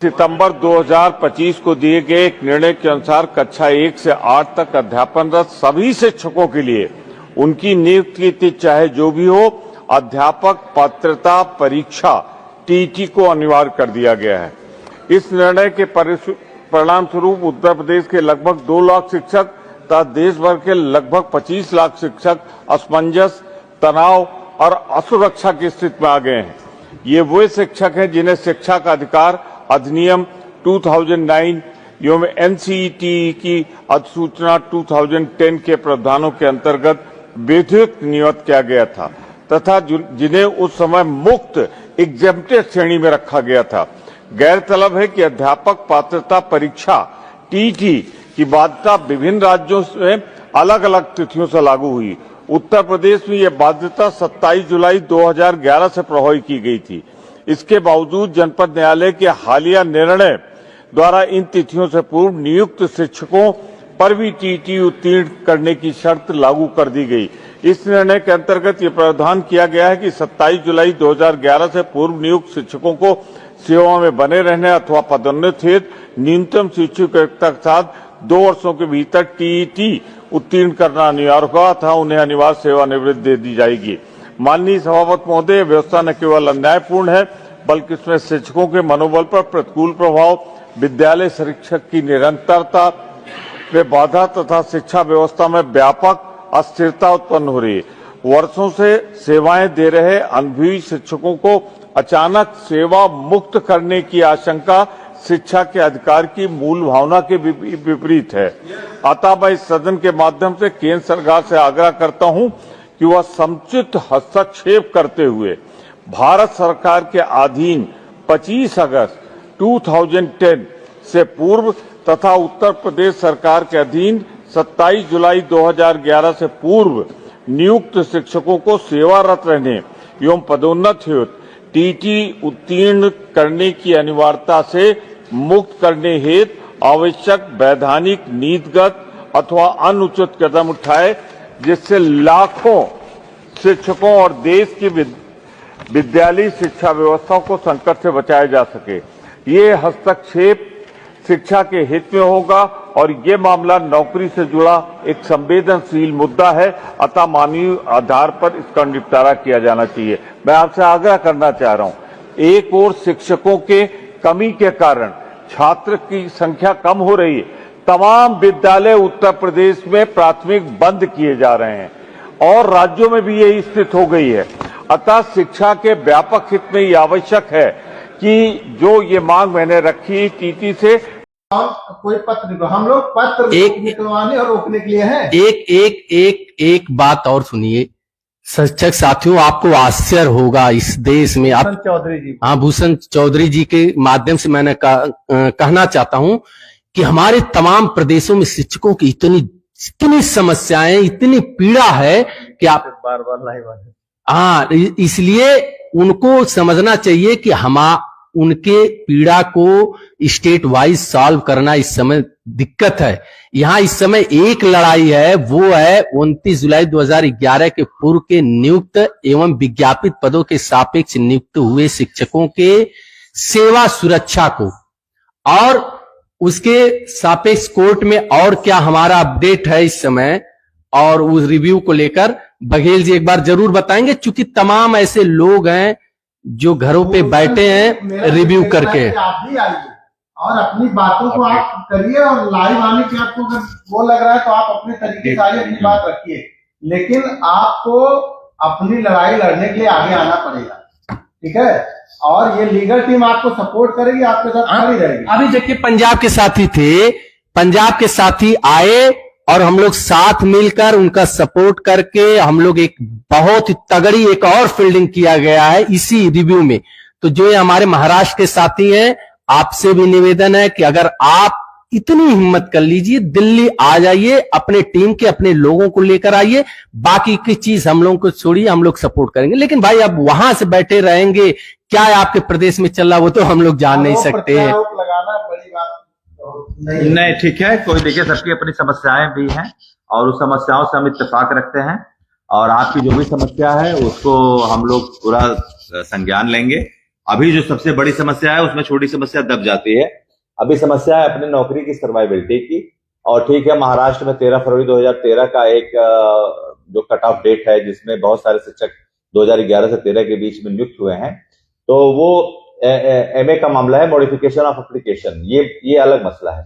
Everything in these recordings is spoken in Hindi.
सितंबर 2025 को दिए गए एक निर्णय के अनुसार कक्षा 1 से 8 तक अध्यापनरत सभी शिक्षकों के लिए उनकी नियुक्ति की तिथि चाहे जो भी हो, अध्यापक पात्रता परीक्षा टीटी को अनिवार्य कर दिया गया है। इस निर्णय के परिणाम स्वरूप उत्तर प्रदेश के लगभग 2 लाख शिक्षक तथा देश भर के लगभग 25 लाख शिक्षक असमंजस, तनाव और असुरक्षा की स्थिति में आ गए हैं। ये वो शिक्षक हैं जिन्हें शिक्षा का अधिकार अधिनियम 2009 एवं एनसीईटी की अधिसूचना 2010 के प्रावधानों के अंतर्गत विधिक नियुक्त किया गया था तथा जिन्हें उस समय मुक्त एग्जेम्प्टेड श्रेणी में रखा गया था। गैरतलब है कि अध्यापक पात्रता परीक्षा टीटी की बाध्यता विभिन्न राज्यों में अलग अलग तिथियों से लागू हुई। उत्तर प्रदेश में यह बाध्यता 27 जुलाई 2011 से प्रभावी की गई थी। इसके बावजूद जनपद न्यायालय के हालिया निर्णय द्वारा इन तिथियों से पूर्व नियुक्त शिक्षकों पर भी टीटी उत्तीर्ण करने की शर्त लागू कर दी गई। इस निर्णय के अंतर्गत ये प्रावधान किया गया है कि 27 जुलाई 2011 से पूर्व नियुक्त शिक्षकों को सेवा में बने रहने अथवा पदोन्नति हेतु न्यूनतम शैक्षिक योग्यता के साथ 2 वर्षों के भीतर टीईटी उत्तीर्ण करना अनिवार्य होगा तथा उन्हें अनिवार्य सेवानिवृत्ति दे दी जाएगी। माननीय सभापति महोदय, व्यवस्था न केवल अन्यायपूर्ण है बल्कि इसमें शिक्षकों के मनोबल पर प्रतिकूल प्रभाव, विद्यालय शिक्षक की निरंतरता में बाधा तथा शिक्षा व्यवस्था में व्यापक अस्थिरता उत्पन्न हो रही है। वर्षों से सेवाएं दे रहे अनुभवी शिक्षकों को अचानक सेवा मुक्त करने की आशंका शिक्षा के अधिकार की मूल भावना के विपरीत है। अतः मैं इस सदन के माध्यम से केंद्र सरकार से आग्रह करता हूं कि वह समुचित हस्तक्षेप करते हुए भारत सरकार के अधीन 25 अगस्त 2010 से पूर्व तथा उत्तर प्रदेश सरकार के अधीन 27 जुलाई 2011 से पूर्व नियुक्त शिक्षकों को सेवारत रहने एवं पदोन्नति हेतु टीटी उत्तीर्ण करने की अनिवार्यता से मुक्त करने हेतु आवश्यक वैधानिक, नीतिगत अथवा अनुचित कदम उठाए जिससे लाखों शिक्षकों और देश की विद्यालयी शिक्षा व्यवस्था को संकट से बचाया जा सके। ये हस्तक्षेप शिक्षा के हित में होगा और ये मामला नौकरी से जुड़ा एक संवेदनशील मुद्दा है, अतः मानवीय आधार पर इसका निपटारा किया जाना चाहिए। मैं आपसे आग्रह करना चाह रहा हूं, एक ओर शिक्षकों के कमी के कारण छात्र की संख्या कम हो रही है। तमाम विद्यालय उत्तर प्रदेश में प्राथमिक बंद किए जा रहे हैं और राज्यों में भी यही स्थिति हो गई है। अतः शिक्षा के व्यापक हित में ये आवश्यक है कि जो ये मांग मैंने रखी टीटी से कोई पत्र, हम लोग पत्र निकलवाने और रोकने के लिए हैं। एक बात और सुनिए शिक्षक साथियों, आपको आश्चर्य होगा इस देश में आप चौधरी जी, हाँ, भूषण चौधरी जी के माध्यम से मैंने कहना चाहता हूं कि हमारे तमाम प्रदेशों में शिक्षकों की इतनी समस्याएं, इतनी पीड़ा है कि आप बार हाँ, इसलिए उनको समझना चाहिए कि हम उनके पीड़ा को स्टेट वाइज सॉल्व करना इस समय दिक्कत है। यहाँ इस समय एक लड़ाई है, वो है 29 जुलाई 2011 के पूर्व के नियुक्त एवं विज्ञापित पदों के सापेक्ष नियुक्त हुए शिक्षकों के सेवा सुरक्षा को, और उसके सापेक्ष कोर्ट में और क्या हमारा अपडेट है इस समय, और उस रिव्यू को लेकर बघेल जी एक बार जरूर बताएंगे, क्योंकि तमाम ऐसे लोग हैं जो घरों पे बैठे हैं रिव्यू करके। आप भी आइए और अपनी बातों को आप करिए और लाइव आने की आपको अगर वो लग रहा है तो आप अपने तरीके से आइए, अपनी बात रखिए, लेकिन आपको अपनी लड़ाई लड़ने के लिए आगे आना पड़ेगा, ठीक है? और ये लीगल टीम आपको सपोर्ट करेगी, आपके साथ खड़ी रहेगी। अभी देखिए पंजाब के साथी थे, पंजाब के साथी आए और हम लोग साथ मिलकर उनका सपोर्ट करके हम लोग एक बहुत तगड़ी एक और फील्डिंग किया गया है इसी रिव्यू में। तो जो ये हमारे महाराष्ट्र के साथी हैं, आपसे भी निवेदन है कि अगर आप इतनी हिम्मत कर लीजिए, दिल्ली आ जाइए, अपने टीम के अपने लोगों को लेकर आइए, बाकी की चीज हम लोगों को छोड़िए, हम लोग सपोर्ट करेंगे। लेकिन भाई अब वहां से बैठे रहेंगे, क्या है आपके प्रदेश में चल रहा वो तो हम लोग जान नहीं सकते हैं। लगाना बड़ी बात नहीं, ठीक है, कोई देखिए सबकी अपनी समस्याएं भी हैं और उस समस्याओं से हम इत्तेफाक रखते हैं और आपकी जो भी समस्या है उसको हम लोग पूरा संज्ञान लेंगे अभी जो सबसे बड़ी समस्या है उसमें छोटी समस्या दब जाती है। अभी समस्या है अपनी नौकरी की सर्वाइबिलिटी की। और ठीक है, महाराष्ट्र में 13 फरवरी 2013 का एक जो कट ऑफ डेट है जिसमें बहुत सारे शिक्षक 2011 से 13 के बीच में नियुक्त हुए हैं, तो वो एमए का मामला है, मॉडिफिकेशन ऑफ एप्लीकेशन, ये अलग मसला है।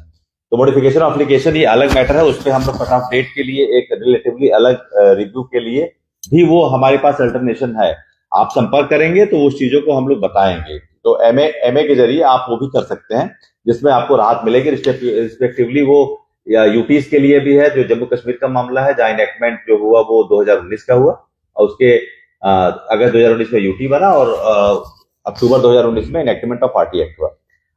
तो मॉडिफिकेशन ऑफ एप्लीकेशन ये अलग मैटर है, उस पर हम लोग कट ऑफ डेट के लिए एक रिलेटिवली अलग रिव्यू के लिए भी वो हमारे पास अल्टरनेशन है। आप संपर्क करेंगे तो उस चीजों को हम लोग बताएंगे। तो एमए के जरिए आप वो भी कर सकते हैं जिसमें आपको राहत मिलेगी। रिस्पेक्टिवली वो या यूपीज के लिए भी है, जो जम्मू कश्मीर का मामला है जहां इनेक्टमेंट जो हुआ वो 2019 का हुआ और उसके अगस्त 2019 में यूटी बना और अक्टूबर 2019 में इनेक्टमेंट ऑफ पार्टी एक्ट हुआ।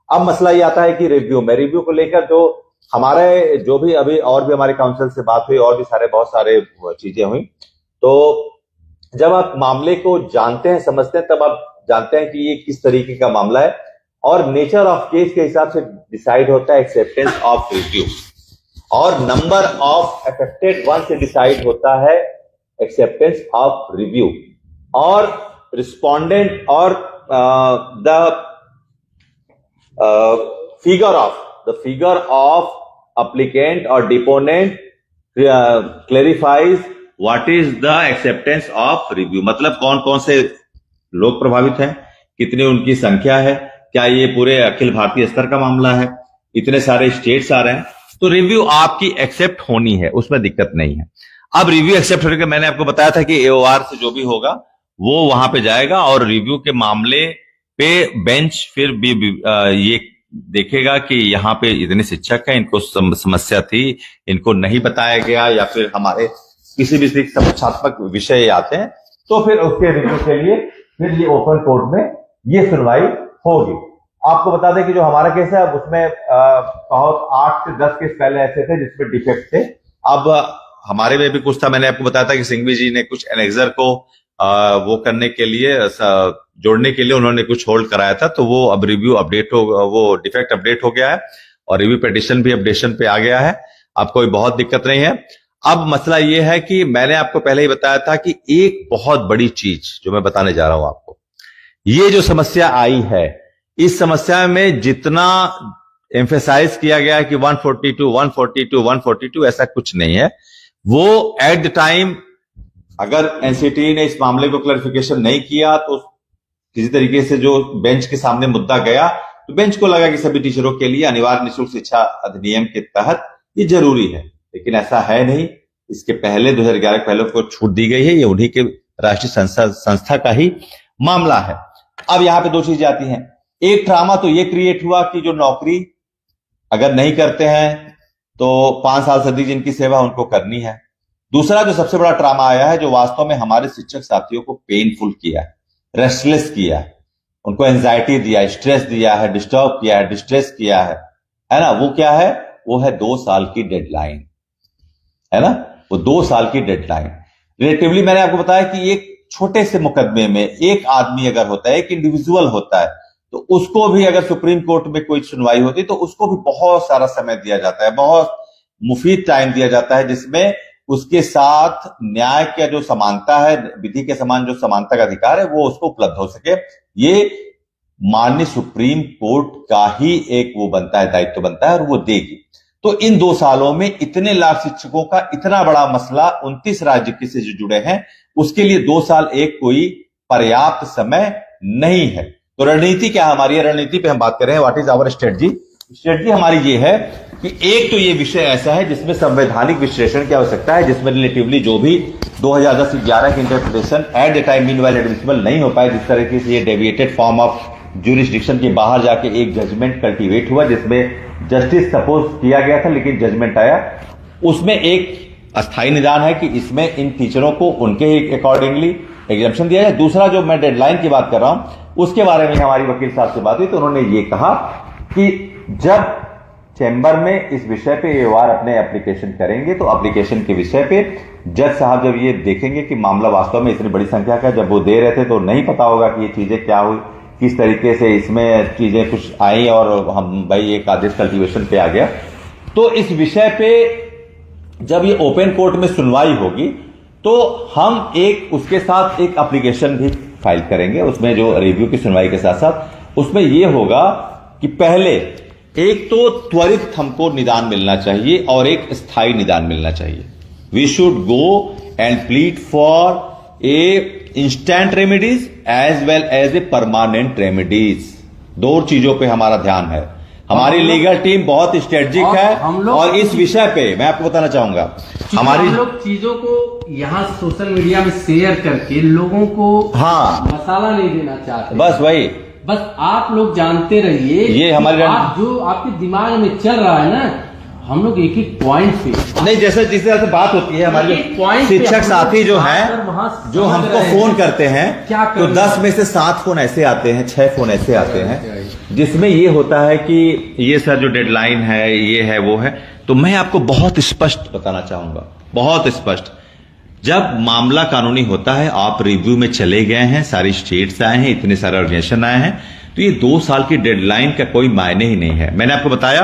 अब मसला ये आता है कि रिव्यू को लेकर जो हमारे जो भी अभी और भी हमारे काउंसिल से बात हुई और भी बहुत सारे चीजें हुई, तो जब आप मामले को जानते हैं, समझते हैं, तब आप जानते हैं कि ये किस तरीके का मामला है और नेचर ऑफ केस के हिसाब से डिसाइड होता है एक्सेप्टेंस ऑफ रिव्यू और नंबर ऑफ अफेक्टेड वन से डिसाइड होता है एक्सेप्टेंस ऑफ रिव्यू और रिस्पोंडेंट और the figure of applicant or deponent clarifies what is the acceptance of review। मतलब कौन कौन से लोग प्रभावित हैं, कितनी उनकी संख्या है, क्या ये पूरे अखिल भारतीय स्तर का मामला है, इतने सारे स्टेट्स आ रहे हैं, तो रिव्यू आपकी एक्सेप्ट होनी है, उसमें दिक्कत नहीं है। अब रिव्यू एक्सेप्ट होने के मैंने आपको बताया था कि एओआर से जो भी होगा वो वहां पे जाएगा और रिव्यू के मामले पे बेंच फिर भी ये देखेगा कि यहाँ पे इतने शिक्षक हैं, इनको समस्या थी, इनको नहीं बताया गया या फिर हमारे किसी भी समस्यात्मक विषय आते हैं, तो फिर उसके रिव्यू के लिए फिर ये ओपन कोर्ट में ये सुनवाई होगी। आपको बता दें कि जो हमारा केस है उसमें 8 से 10 केस पहले ऐसे थे जिसमें डिफेक्ट थे। अब हमारे में भी कुछ था, मैंने आपको बताया था कि सिंघवी जी ने कुछ एनेक्सर को वो करने के लिए जोड़ने के लिए उन्होंने कुछ होल्ड कराया था, तो वो अब रिव्यू अपडेट हो, वो डिफेक्ट अपडेट हो गया है और रिव्यू पिटीशन भी अपडेशन पे आ गया है। अब कोई बहुत दिक्कत नहीं है। अब मसला ये है कि मैंने आपको पहले ही बताया था कि एक बहुत बड़ी चीज जो मैं बताने जा रहा हूं आपको, ये जो समस्या आई है, इस समस्या में जितना एम्फेसाइज किया गया है कि 142 ऐसा कुछ नहीं है। वो एट द टाइम अगर एनसीटी ने इस मामले को क्लैरिफिकेशन नहीं किया तो किसी तरीके से जो बेंच के सामने मुद्दा गया तो बेंच को लगा कि सभी टीचरों के लिए अनिवार्य निःशुल्क शिक्षा अधिनियम के तहत ये जरूरी है, लेकिन ऐसा है नहीं। इसके पहले 2011 पहले को छूट दी गई है, ये उन्हीं के राष्ट्रीय संस्था का ही मामला है। अब यहां पे दो चीजें आती हैं। एक ड्रामा तो ये क्रिएट हुआ कि जो नौकरी अगर नहीं करते हैं तो 5 साल से अधिक जिनकी सेवा उनको करनी है। दूसरा जो सबसे बड़ा ड्रामा आया है, जो वास्तव में हमारे शिक्षक साथियों को पेनफुल किया है, रेस्टलेस किया है, उनको एंजाइटी दिया है, स्ट्रेस दिया है, डिस्टर्ब किया है, डिस्ट्रेस किया है ना, वो क्या है? वो है 2 साल की डेडलाइन, है ना, वो 2 साल की डेडलाइन। रिलेटिवली मैंने आपको बताया कि एक छोटे से मुकदमे में एक आदमी अगर होता है, एक इंडिविजुअल होता है, तो उसको भी अगर सुप्रीम कोर्ट में कोई सुनवाई होती तो उसको भी बहुत सारा समय दिया जाता है, बहुत मुफीद टाइम दिया जाता है, जिसमें उसके साथ न्याय का जो समानता है, विधि के समान जो समानता का अधिकार है, वो उसको उपलब्ध हो सके। ये माननीय सुप्रीम कोर्ट का ही एक वो बनता है, दायित्व बनता है, और वो देगी। तो इन 2 सालों में इतने लाख शिक्षकों का इतना बड़ा मसला 29 राज्य से जो जुड़े हैं, उसके लिए 2 साल एक कोई पर्याप्त समय नहीं है। तो रणनीति क्या है हमारी? रणनीति पे हम बात कर रहे हैं, what is our strategy. Strategy हमारी ये है कि एक तो ये विषय ऐसा है जिसमें संवैधानिक विश्लेषण की आवश्यकता है, जिसमें रिलेटिवली जो भी 2010-11 की interpretation at the time meanwhile admissible नहीं हो पाए, जिस तरीके से ये डेविएटेड फॉर्म ऑफ ज्यूरिसडिक्शन के बाहर जाके एक जजमेंट कल्टीवेट हुआ जिसमें जस्टिस सपोज किया गया था लेकिन जजमेंट आया, उसमें एक अस्थायी निदान है कि इसमें इन टीचरों को उनके अकॉर्डिंगली एग्जम्पशन दिया जाए। दूसरा जो मैं डेडलाइन की बात कर रहा हूं उसके बारे में हमारी वकील साहब से बात हुई, तो उन्होंने ये कहा कि जब चैम्बर में इस विषय पे एओआर अपने एप्लीकेशन करेंगे तो एप्लीकेशन के विषय पे जज साहब जब ये देखेंगे कि मामला वास्तव में इतनी बड़ी संख्या का, जब वो दे रहे थे तो नहीं पता होगा कि ये चीजें क्या हुई, किस तरीके से इसमें चीजें कुछ आई और हम भाई एक आदेश कल्टीवेशन पे आ गया। तो इस विषय पे जब ये ओपन कोर्ट में सुनवाई होगी तो हम एक उसके साथ एक एप्लीकेशन भी फाइल करेंगे, उसमें जो रिव्यू की सुनवाई के साथ साथ उसमें यह होगा कि पहले एक तो त्वरित हमको निदान मिलना चाहिए और एक स्थायी निदान मिलना चाहिए। We should go and plead for a instant remedies as well as a permanent remedies. दो चीजों पे हमारा ध्यान है। हमारी लीगल टीम बहुत स्ट्रेटेजिक है और इस विषय पे मैं आपको बताना चाहूंगा, हमारी हम लोग चीजों को यहाँ सोशल मीडिया में शेयर करके लोगों को मसाला नहीं देना चाहते। बस आप लोग जानते रहिए, ये हमारे जो आपके दिमाग में चल रहा है ना, हम लोग एक एक पॉइंट पे नहीं, जैसे जिस तरह से बात होती है, हमारे शिक्षक साथी जो हैं, जो हमको फोन करते हैं, तो 10 में से 7 फोन ऐसे आते हैं, 6 फोन ऐसे आते हैं जिसमें ये होता है कि ये सर जो डेडलाइन है, ये है, वो है। तो मैं आपको बहुत स्पष्ट बताना चाहूंगा, बहुत स्पष्ट, जब मामला कानूनी होता है, आप रिव्यू में चले गए हैं, सारी स्टेट्स आए हैं, इतने सारे ऑर्गेनाइजेशन आए हैं, तो ये 2 साल की डेडलाइन का कोई मायने ही नहीं है। मैंने आपको बताया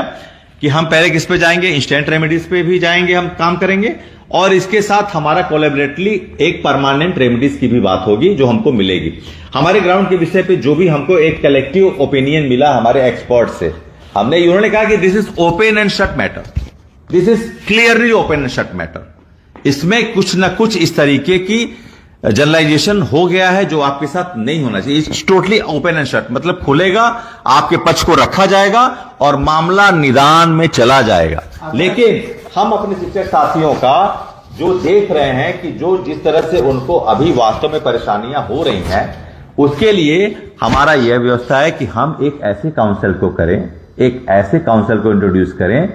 कि हम पहले किस पे जाएंगे, इंस्टेंट रेमेडीज पे भी जाएंगे, हम काम करेंगे, और इसके साथ हमारा कोलैबोरेटली एक परमानेंट रेमेडीज की भी बात होगी जो हमको मिलेगी। हमारे ग्राउंड के विषय पे जो भी हमको एक कलेक्टिव ओपिनियन मिला हमारे एक्सपर्ट से, हमने उन्होंने कहा कि this is open and shut matter, this is clearly open and shut matter. इसमें कुछ ना कुछ इस तरीके की जनरलाइजेशन हो गया है जो आपके साथ नहीं होना चाहिए। It's totally open and shut, मतलब खुलेगा, आपके पक्ष को रखा जाएगा और मामला निदान में चला जाएगा। लेकिन हम अपने शिक्षक साथियों का जो देख रहे हैं कि जो जिस तरह से उनको अभी वास्तव में परेशानियां हो रही हैं, उसके लिए हमारा यह व्यवस्था है कि हम एक ऐसे काउंसिल को करें, एक ऐसे काउंसिल को इंट्रोड्यूस करें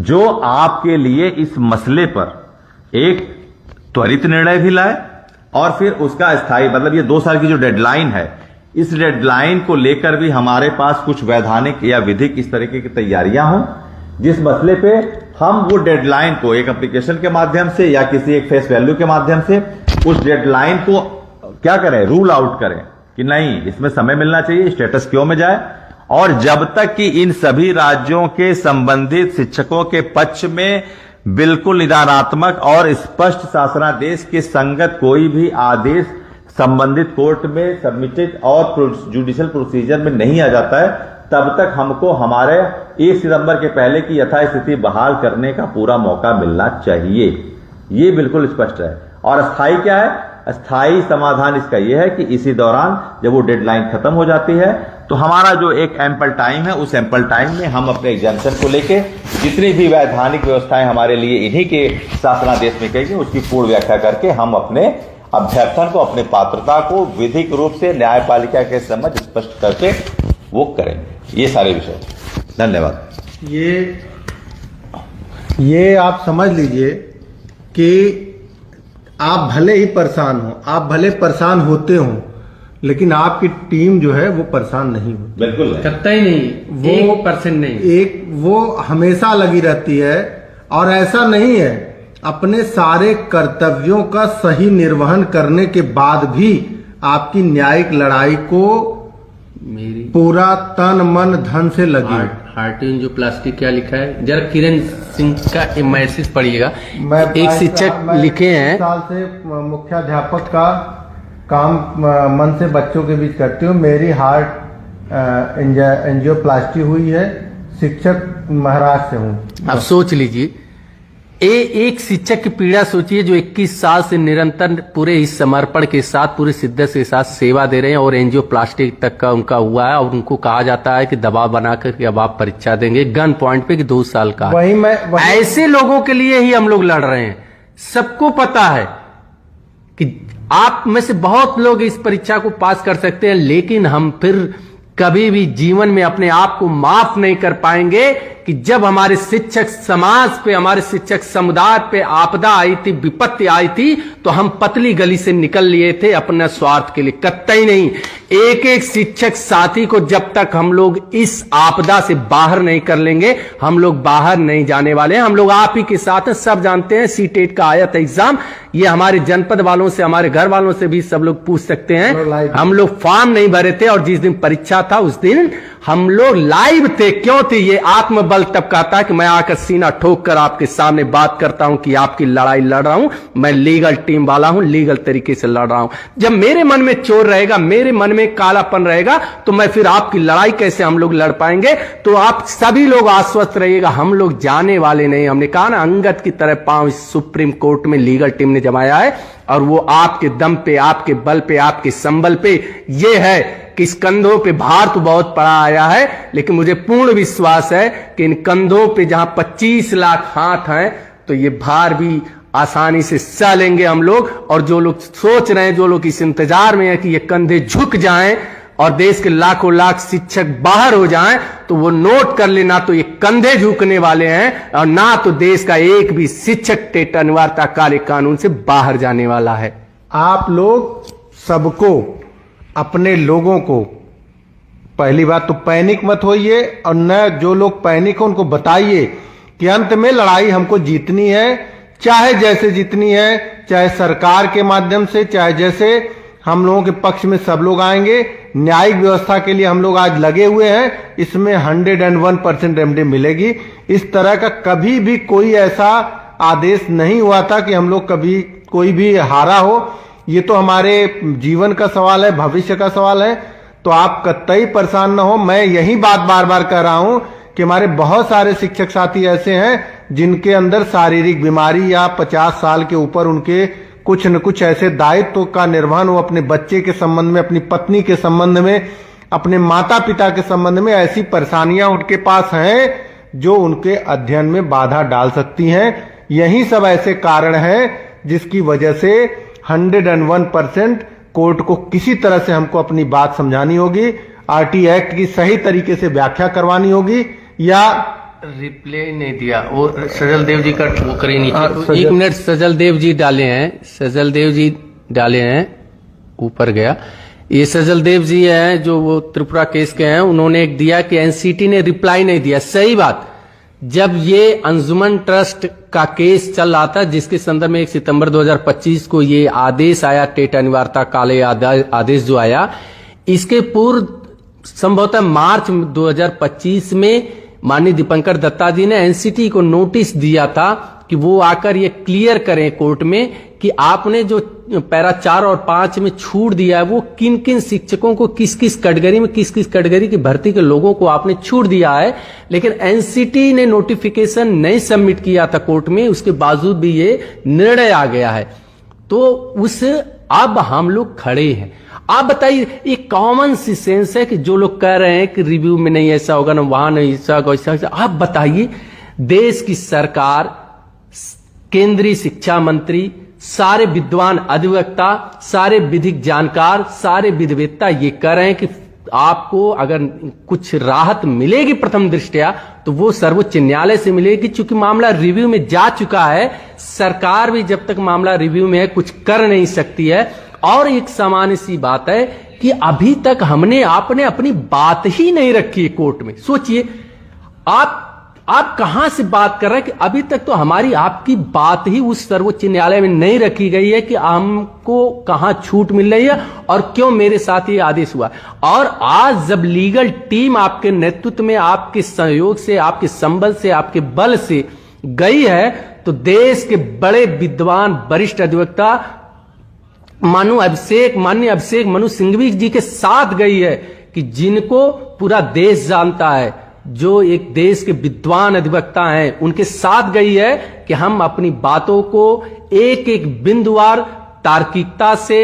जो आपके लिए इस मसले पर एक त्वरित निर्णय भी लाए और फिर उसका स्थायी, मतलब ये 2 साल की जो डेडलाइन है, इस डेडलाइन को लेकर भी हमारे पास कुछ वैधानिक या विधिक इस तरीके की तैयारियां हों, जिस मसले पे हम वो डेडलाइन को एक एप्लीकेशन के माध्यम से या किसी एक फेस वैल्यू के माध्यम से उस डेडलाइन को क्या करें, रूल आउट करें कि नहीं, इसमें समय मिलना चाहिए, स्टेटस क्यों में जाए। और जब तक कि इन सभी राज्यों के संबंधित शिक्षकों के पक्ष में बिल्कुल निदानात्मक और स्पष्ट शासनादेश के संगत कोई भी आदेश संबंधित कोर्ट में सबमिटेड और जुडिशियल प्रोसीजर में नहीं आ जाता है, तब तक हमको हमारे 1 सितंबर के पहले की यथास्थिति बहाल करने का पूरा मौका मिलना चाहिए। ये बिल्कुल स्पष्ट है। और स्थायी क्या है? स्थायी समाधान इसका यह है कि इसी दौरान जब वो डेडलाइन खत्म हो जाती है तो हमारा जो एक एम्पल टाइम है, उस एम्पल टाइम में हम अपने एग्जाम्पशन को लेके जितनी भी वैधानिक व्यवस्थाएं हमारे लिए इन्हीं के शासनादेश में कहेंगे, उसकी पूर्ण व्याख्या करके हम अपने अभ्यर्थन को, अपने पात्रता को विधिक रूप से न्यायपालिका के समझ स्पष्ट करके वो करेंगे। ये सारे विषय। धन्यवाद। ये आप समझ लीजिए कि आप भले ही परेशान हो, आप भले परेशान होते हो, लेकिन आपकी टीम जो है वो परेशान नहीं होती, बिल्कुल कतई नहीं, वो 1% नहीं, एक वो हमेशा लगी रहती है। और ऐसा नहीं है, अपने सारे कर्तव्यों का सही निर्वहन करने के बाद भी आपकी न्यायिक लड़ाई को मेरी पूरा तन मन धन से लगी। हार्ट जो प्लास्टिक क्या लिखा है, जरा किरण सिंह का मैसेज पढ़िएगा। मैं एक शिक्षक लिखे हैं, साल से मुख्याध्यापक का काम मन से बच्चों के बीच करती हूँ। मेरी हार्ट एंजियोप्लास्टी हुई है, शिक्षक महाराष्ट्र से हूँ। अब सोच लीजिए, एक शिक्षक की पीड़ा सोचिए जो 21 साल से निरंतर पूरे इस समर्पण के साथ, पूरे शिद्दत के साथ सेवा दे रहे हैं और एंजियोप्लास्टी तक का उनका हुआ है और उनको कहा जाता है कि दबाव बनाकर कि अब आप परीक्षा देंगे गन पॉइंट पे कि 2 साल का। ऐसे लोगों के लिए ही हम लोग लड़ रहे हैं। सबको पता है कि आप में से बहुत लोग इस परीक्षा को पास कर सकते हैं, लेकिन हम फिर कभी भी जीवन में अपने आप को माफ नहीं कर पाएंगे कि जब हमारे शिक्षक समाज पे, हमारे शिक्षक समुदाय पे आपदा आई थी, विपत्ति आई थी, तो हम पतली गली से निकल लिए थे अपने स्वार्थ के लिए। कतई नहीं। एक एक शिक्षक साथी को जब तक हम लोग इस आपदा से बाहर नहीं कर लेंगे, हम लोग बाहर नहीं जाने वाले हैं। हम लोग आप ही के साथ हैं। सब जानते हैं सीटेट का आया था एग्जाम, ये हमारे जनपद वालों से, हमारे घर वालों से भी सब लोग पूछ सकते हैं। हम लोग फॉर्म नहीं भरे थे और जिस दिन परीक्षा था उस दिन हम लोग लाइव थे। क्यों थे? ये आत्मबल तब कहता है कि मैं आकर सीना ठोक कर आपके सामने बात करता हूं कि आपकी लड़ाई लड़ रहा हूं, मैं लीगल टीम वाला हूं, लीगल तरीके से लड़ रहा हूं। जब मेरे मन में चोर रहेगा, मेरे मन में कालापन रहेगा, तो मैं फिर आपकी लड़ाई कैसे हम लोग लड़ पाएंगे? तो आप सभी लोग आश्वस्त रहिएगा, हम लोग जाने वाले नहीं। हमने कहा ना, अंगद की तरह पांव सुप्रीम कोर्ट में लीगल टीम ने जमाया है, और वो आपके दम पे, आपके बल पे, आपके संबल पे ये है कि इस कंधों पे भार तो बहुत पड़ा आया है, लेकिन मुझे पूर्ण विश्वास है कि इन कंधों पे जहां 25 लाख हाथ हैं, तो ये भार भी आसानी से सह लेंगे हम लोग। और जो लोग सोच रहे हैं, जो लोग इस इंतजार में है कि ये कंधे झुक जाएं और देश के लाखों लाख शिक्षक बाहर हो जाएं, तो वो नोट कर लेना, तो ये कंधे झुकने वाले हैं और ना तो देश का एक भी शिक्षक टेट अनिवार्यता काले कानून से बाहर जाने वाला है। आप लोग सबको, अपने लोगों को, पहली बात तो पैनिक मत होइए, और न जो लोग पैनिक हो उनको बताइए कि अंत में लड़ाई हमको जीतनी है, चाहे जैसे जीतनी है, चाहे सरकार के माध्यम से, चाहे जैसे। हम लोगों के पक्ष में सब लोग आएंगे। न्यायिक व्यवस्था के लिए हम लोग आज लगे हुए हैं, इसमें 101% रेमडी मिलेगी। इस तरह का कभी भी कोई ऐसा आदेश नहीं हुआ था कि हम लोग कभी कोई भी हारा हो। ये तो हमारे जीवन का सवाल है, भविष्य का सवाल है, तो आप कतई परेशान न हो। मैं यही बात बार बार कह रहा हूं कि हमारे बहुत सारे शिक्षक साथी ऐसे हैं जिनके अंदर शारीरिक बीमारी या 50 साल के ऊपर उनके कुछ न कुछ ऐसे दायित्व का निर्वहन हो, अपने बच्चे के संबंध में, अपनी पत्नी के संबंध में, अपने माता पिता के संबंध में, ऐसी परेशानियां उनके पास हैं जो उनके अध्ययन में बाधा डाल सकती हैं। यही सब ऐसे कारण हैं जिसकी वजह से 101% कोर्ट को किसी तरह से हमको अपनी बात समझानी होगी, आरटी एक्ट की सही तरीके से व्याख्या करवानी होगी, या रिप्ले नहीं दिया वो सजल देव जी का वो करे नीचे। तो 1 मिनट, सजल देव जी डाले हैं, सजल देव जी डाले हैं, ऊपर गया। ये सजल देव जी हैं जो वो त्रिपुरा केस के हैं, उन्होंने एक दिया कि एनसीटी ने रिप्लाई नहीं दिया। सही बात, जब ये अंजुमन ट्रस्ट का केस चल रहा था, जिसके संदर्भ में 1 सितंबर 2025 को ये आदेश आया, टेट अनिवार्यता काले आदेश जो आया, इसके पूर्व संभवतः मार्च 2025 में माननीय दीपंकर दत्ता जी ने एनसीटी को नोटिस दिया था कि वो आकर ये क्लियर करें कोर्ट में कि आपने जो पैरा 4 और 5 में छूट दिया है, वो किन किन शिक्षकों को किस किस कैटेगरी में, किस किस कैटेगरी की भर्ती के लोगों को आपने छूट दिया है। लेकिन एनसीटी ने नोटिफिकेशन नहीं सबमिट किया था कोर्ट में, उसके बावजूद भी ये निर्णय आ गया है। तो उस अब हम लोग खड़े हैं। आप बताइए, एक कॉमन सी सेंस है कि जो लोग कह रहे हैं कि रिव्यू में नहीं ऐसा होगा ना, वहां नहीं ऐसा होगा, ऐसा, आप बताइए, देश की सरकार, केंद्रीय शिक्षा मंत्री, सारे विद्वान अधिवक्ता, सारे विधिक जानकार, सारे विधिवेत्ता ये कह रहे हैं कि आपको अगर कुछ राहत मिलेगी प्रथम दृष्टया तो वो सर्वोच्च न्यायालय से मिलेगी, क्योंकि मामला रिव्यू में जा चुका है। सरकार भी जब तक मामला रिव्यू में है कुछ कर नहीं सकती है। और एक सामान्य सी बात है कि अभी तक आपने अपनी बात ही नहीं रखी है कोर्ट में। सोचिए, आप कहां से बात कर रहे हैं कि अभी तक तो हमारी आपकी बात ही उस सर्वोच्च न्यायालय में नहीं रखी गई है कि हमको कहां छूट मिल रही है और क्यों मेरे साथ ये आदेश हुआ। और आज जब लीगल टीम आपके नेतृत्व में, आपके सहयोग से, आपके संबल से, आपके बल से गई है, तो देश के बड़े विद्वान वरिष्ठ अधिवक्ता माननीय अभिषेक मनु सिंघवी जी के साथ गई है, कि जिनको पूरा देश जानता है, जो एक देश के विद्वान अधिवक्ता हैं, उनके साथ गई है कि हम अपनी बातों को एक एक बिंदुवार तार्किकता से,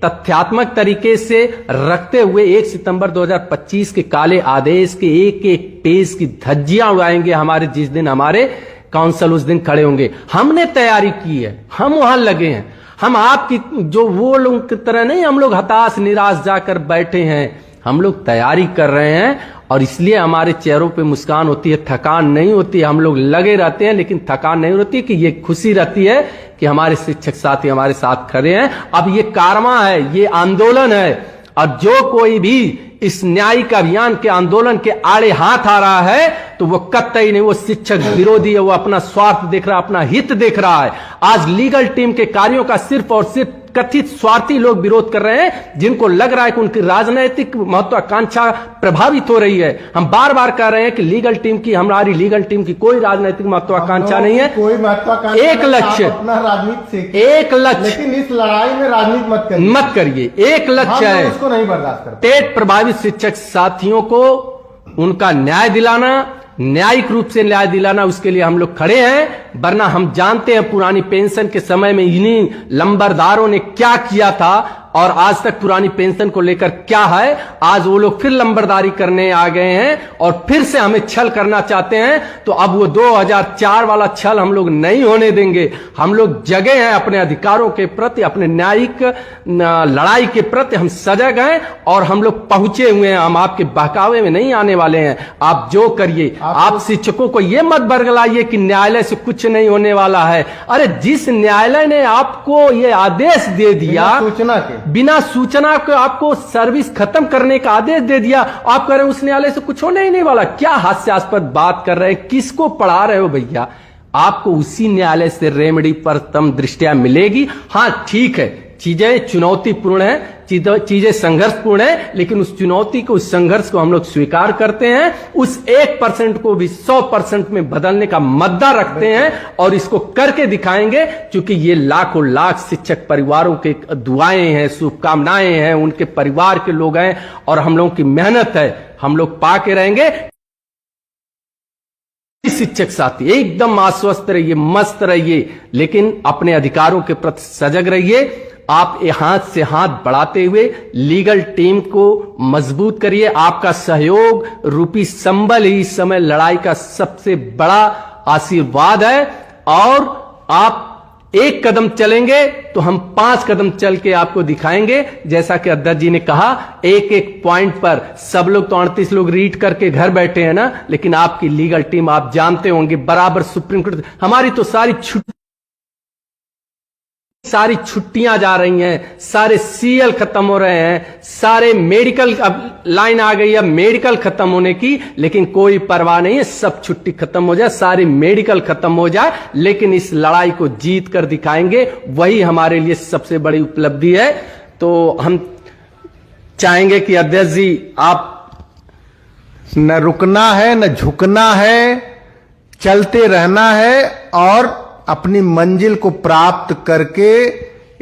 तथ्यात्मक तरीके से रखते हुए 1 सितंबर 2025 के काले आदेश के एक एक पेज की धज्जियां उड़ाएंगे हमारे, जिस दिन हमारे काउंसिल उस दिन खड़े होंगे। हमने तैयारी की है, हम वहां लगे हैं। हम आपकी जो वो लोग की तरह नहीं, हम लोग हताश निराश जाकर बैठे हैं, हम लोग तैयारी कर रहे हैं और इसलिए हमारे चेहरों पे मुस्कान होती है, थकान नहीं होती। हम लोग लगे रहते हैं लेकिन थकान नहीं होती, कि ये खुशी रहती है कि हमारे शिक्षक साथी हमारे साथ खड़े हैं। अब ये कारवां है, ये आंदोलन है, और जो कोई भी इस न्यायिक अभियान के आंदोलन के आड़े हाथ आ रहा है तो वो कतई नहीं, वो शिक्षक विरोधी है, वो अपना स्वार्थ देख रहा है, अपना हित देख रहा है। आज लीगल टीम के कार्यों का सिर्फ और सिर्फ कथित स्वार्थी लोग विरोध कर रहे हैं, जिनको लग रहा है कि उनकी राजनीतिक महत्वाकांक्षा प्रभावित हो रही है। हम बार बार कह रहे हैं कि हमारी लीगल टीम की कोई राजनीतिक महत्वाकांक्षा नहीं है, कोई महत्वाकांक्षा, एक लक्ष्य, अपना राजनीति से, एक लक्ष्य, लेकिन इस लड़ाई में राजनीति मत करिए। एक लक्ष्य है, उसको नहीं बर्दाश्त करते। टेट प्रभावित शिक्षक साथियों को उनका न्याय दिलाना, न्यायिक रूप से न्याय दिलाना, उसके लिए हम लोग खड़े हैं। वरना हम जानते हैं पुरानी पेंशन के समय में इन्हीं लंबरदारों ने क्या किया था और आज तक पुरानी पेंशन को लेकर क्या है। आज वो लोग फिर लंबरदारी करने आ गए हैं और फिर से हमें छल करना चाहते हैं। तो अब वो 2004 वाला छल हम लोग नहीं होने देंगे। हम लोग जगे हैं अपने अधिकारों के प्रति, अपने न्यायिक लड़ाई के प्रति हम सजग हैं और हम लोग पहुंचे हुए हैं। हम आपके बहकावे में नहीं आने वाले हैं। आप जो करिए, आप शिक्षकों को यह मत बरगलाइए कि न्यायालय से कुछ नहीं होने वाला है। अरे जिस न्यायालय ने आपको ये आदेश दे दिया, बिना सूचना के आपको सर्विस खत्म करने का आदेश दे दिया, आप कह रहे हैं उस न्यायालय से कुछ होने ही नहीं वाला। क्या हास्यास्पद बात कर रहे हैं, किसको पढ़ा रहे हो भैया? आपको उसी न्यायालय से रेमेडी प्रथम दृष्टया मिलेगी। हां ठीक है, चीजें चुनौतीपूर्ण है, चीजें संघर्षपूर्ण है, लेकिन उस चुनौती को, उस संघर्ष को हम लोग स्वीकार करते हैं। उस 1% को भी 100% में बदलने का मद्दा रखते हैं और इसको करके दिखाएंगे। क्योंकि ये लाखों लाख शिक्षक परिवारों के दुआएं हैं, शुभकामनाएं हैं, उनके परिवार के लोग हैं और हम लोगों की मेहनत है। हम लोग पाके रहेंगे। शिक्षक साथी एकदम आश्वस्त रहिए, मस्त रहिए, लेकिन अपने अधिकारों के प्रति सजग रहिए। आप हाथ से हाथ बढ़ाते हुए लीगल टीम को मजबूत करिए। आपका सहयोग रूपी संबल ही इस समय लड़ाई का सबसे बड़ा आशीर्वाद है। और आप एक कदम चलेंगे तो हम 5 कदम चल के आपको दिखाएंगे। जैसा कि अध्यक्ष जी ने कहा, एक एक पॉइंट पर सब लोग तो 38 लोग रीड करके घर बैठे हैं ना, लेकिन आपकी लीगल टीम आप जानते होंगे बराबर सुप्रीम कोर्ट, हमारी तो सारी छुट्टियां जा रही हैं, सारे सीएल खत्म हो रहे हैं, सारे मेडिकल, अब लाइन आ गई है मेडिकल खत्म होने की, लेकिन कोई परवाह नहीं है, सब छुट्टी खत्म हो जाए, सारे मेडिकल खत्म हो जाए, लेकिन इस लड़ाई को जीत कर दिखाएंगे। वही हमारे लिए सबसे बड़ी उपलब्धि है। तो हम चाहेंगे कि अध्यक्ष जी, आप न रुकना है, न झुकना है, चलते रहना है और अपनी मंजिल को प्राप्त करके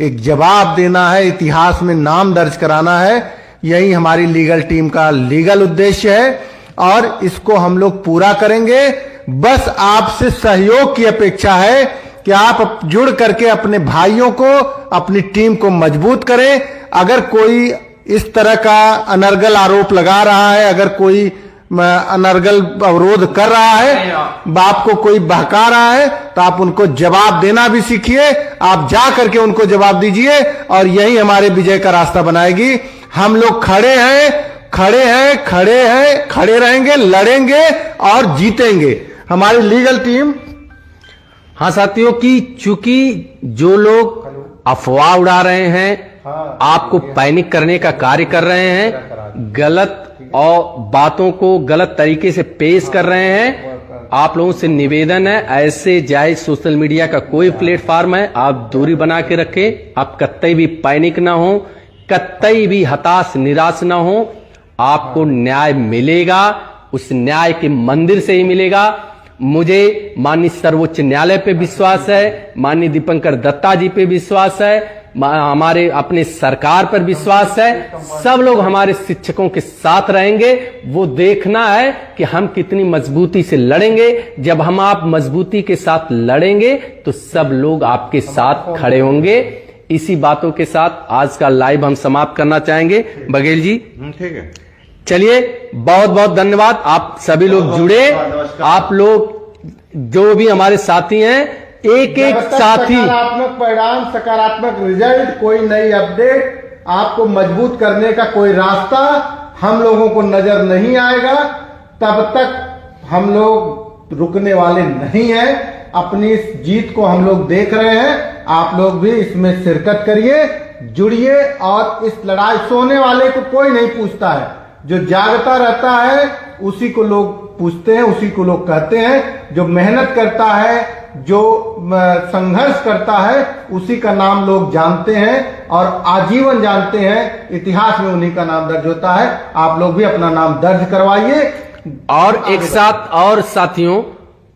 एक जवाब देना है, इतिहास में नाम दर्ज कराना है। यही हमारी लीगल टीम का लीगल उद्देश्य है और इसको हम लोग पूरा करेंगे। बस आपसे सहयोग की अपेक्षा है कि आप जुड़ करके अपने भाइयों को, अपनी टीम को मजबूत करें। अगर कोई इस तरह का अनर्गल आरोप लगा रहा है, अगर कोई अनर्गल अवरोध कर रहा है, बाप को कोई बहका रहा है, तो आप उनको जवाब देना भी सीखिए। आप जा करके उनको जवाब दीजिए और यही हमारे विजय का रास्ता बनाएगी। हम लोग खड़े हैं, खड़े हैं, खड़े हैं, खड़े रहेंगे, लड़ेंगे और जीतेंगे। हमारी लीगल टीम। हाँ साथियों की, चूंकि जो लोग अफवाह उड़ा रहे हैं, आपको पैनिक करने का कार्य कर रहे हैं, गलत और बातों को गलत तरीके से पेश कर रहे हैं, आप लोगों से निवेदन है, ऐसे जायज सोशल मीडिया का कोई प्लेटफॉर्म है, आप दूरी बना के रखें। आप कतई भी पैनिक ना हो, कतई भी हताश निराश ना हो। आपको न्याय मिलेगा, उस न्याय के मंदिर से ही मिलेगा। मुझे माननीय सर्वोच्च न्यायालय पे विश्वास है, माननीय दीपंकर दत्ता जी पे विश्वास है, हमारे अपने सरकार पर विश्वास है। सब लोग हमारे शिक्षकों के साथ रहेंगे। वो देखना है कि हम कितनी मजबूती से लड़ेंगे। जब हम आप मजबूती के साथ लड़ेंगे तो सब लोग आपके साथ खड़े होंगे। इसी बातों के साथ आज का लाइव हम समाप्त करना चाहेंगे। बघेल जी ठीक है, चलिए, बहुत बहुत धन्यवाद। आप सभी लोग जुड़े, आप लोग जो भी हमारे साथी हैं, एक एक साथी, सकारात्मक परिणाम, सकारात्मक रिजल्ट, कोई नई अपडेट, आपको मजबूत करने का कोई रास्ता हम लोगों को नजर नहीं आएगा, तब तक हम लोग रुकने वाले नहीं हैं। अपनी इस जीत को हम लोग देख रहे हैं, आप लोग भी इसमें शिरकत करिए, जुड़िए। और इस लड़ाई, सोने वाले को कोई नहीं पूछता है, जो जागता रहता है उसी को लोग पूछते हैं, उसी को लोग कहते हैं। जो मेहनत करता है, जो संघर्ष करता है उसी का नाम लोग जानते हैं और आजीवन जानते हैं, इतिहास में उन्हीं का नाम दर्ज होता है। आप लोग भी अपना नाम दर्ज करवाइए। और एक साथ और साथियों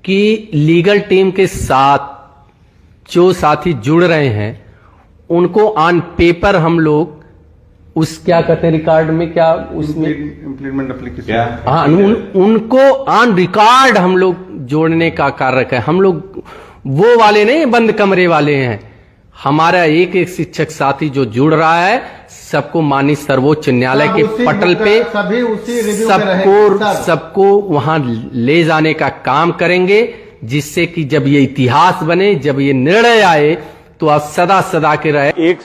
की लीगल टीम के साथ जो साथी जुड़ रहे हैं उनको ऑन पेपर हम लोग उस क्या कहते हैं रिकॉर्ड में, क्या उसमें इम्प्लीमेंट एप्लीकेशन, क्या हाँ उनको ऑन रिकॉर्ड हम लोग जोड़ने का कार्य है। हम लोग वो वाले नहीं बंद कमरे वाले हैं। हमारा एक एक शिक्षक साथी जो जुड़ रहा है सबको माननीय सर्वोच्च न्यायालय के पटल पे सभी उसी रिव्यू में रहेंगे, सबको वहां ले जाने का काम करेंगे, जिससे कि जब ये इतिहास बने, जब ये निर्णय आए तो आप सदा सदा के रहे। एक